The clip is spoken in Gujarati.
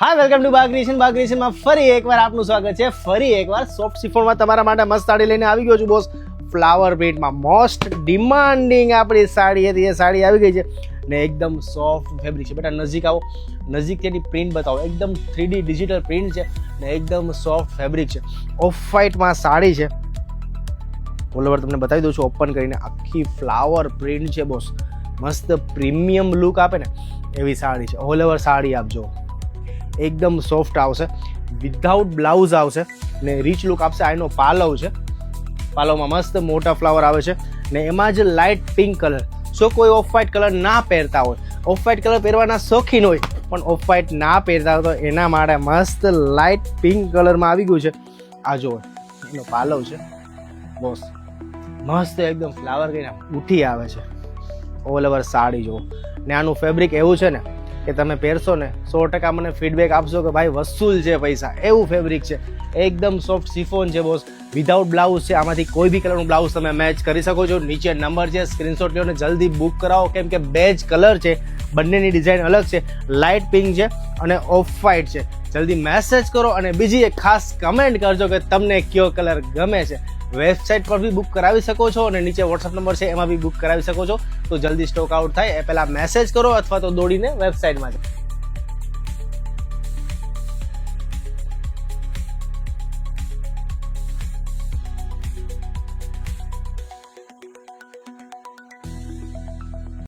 હા, વેલકમ ટુ બાગરીશન માં ફરી એકવાર આપનું સ્વાગત છે. ફરી એકવાર સોફ્ટ સિફોનમાં તમારા માટે મસ્ત સાડી લઈને આવી ગયો છું બોસ. ફ્લાવર પ્રિન્ટમાં મોસ્ટ ડિમાન્ડિંગ આપણી સાડી હતી, એ સાડી આવી ગઈ છે ને એકદમ સોફ્ટ ફેબ્રિક છે. બેટા નજીક આવો, નજીકથી એની પ્રિન્ટ બતાવો. એકદમ 3D ડિજિટલ પ્રિન્ટ છે ને એકદમ સોફ્ટ ફેબ્રિક છે. ઓફ વ્હાઇટમાં સાડી છે. ઓલ ઓવર તમને બતાવી દઉં છું ઓપન કરીને. આખી ફ્લાવર પ્રિન્ટ છે બોસ. મસ્ત પ્રીમિયમ લુક આપે ને એવી સાડી છે. ઓલ ઓવર સાડી આપજો, એકદમ સોફ્ટ આવશે, વિધાઉટ બ્લાઉઝ આવશે ને રીચ લુક આપશે. આ એનો પાલવ છે. પાલવમાં મસ્ત મોટા ફ્લાવર આવે છે ને એમાં જ લાઇટ પિંક કલર. જો કોઈ ઓફ વ્હાઇટ કલર ના પહેરતા હોય, ઓફ વ્હાઇટ કલર પહેરવાના શોખીન હોય પણ ઓફ વ્હાઇટ ના પહેરતા હોય તો એના માટે મસ્ત લાઇટ પિંક કલરમાં આવી ગયું છે. આ જુઓ એનો પાલવ છે બોસ. મસ્ત એકદમ ફ્લાવર કરીને ઉઠી આવે છે. ઓલ ઓવર સાડી જુઓ ને આનું ફેબ્રિક એવું છે ને કે તમે પહેરશો ને 100% મને ફીડબેક આપશો કે ભાઈ વસૂલ છે પૈસા, એવું ફેબ્રિક છે. એકદમ સોફ્ટ સિફોન છે બોસ. વિધાઉટ બ્લાઉઝ છે. આમાંથી કોઈ બી કલરનું બ્લાઉઝ તમે મેચ કરી શકો છો. નીચે નંબર છે, સ્ક્રીનશોટ લ્યો ને જલ્દી બુક કરાવો, કેમ કે બે જ કલર છે, બંનેની ડિઝાઇન અલગ છે. લાઇટ પિંક છે અને ઓફ વ્હાઇટ છે. જલ્દી મેસેજ કરો અને બીજી એક ખાસ કમેન્ટ કરજો કે તમને કયો કલર ગમે છે. વેબસાઇટ પર બી બુક કરાવી શકો છો અને નીચે વોટ્સઅપ નંબર છે એમાં બી બુક કરાવી શકો છો. તો જલ્દી સ્ટોક આઉટ થાય એ પહેલાં મેસેજ કરો અથવા તો દોડીને વેબસાઇટમાં જાઓ.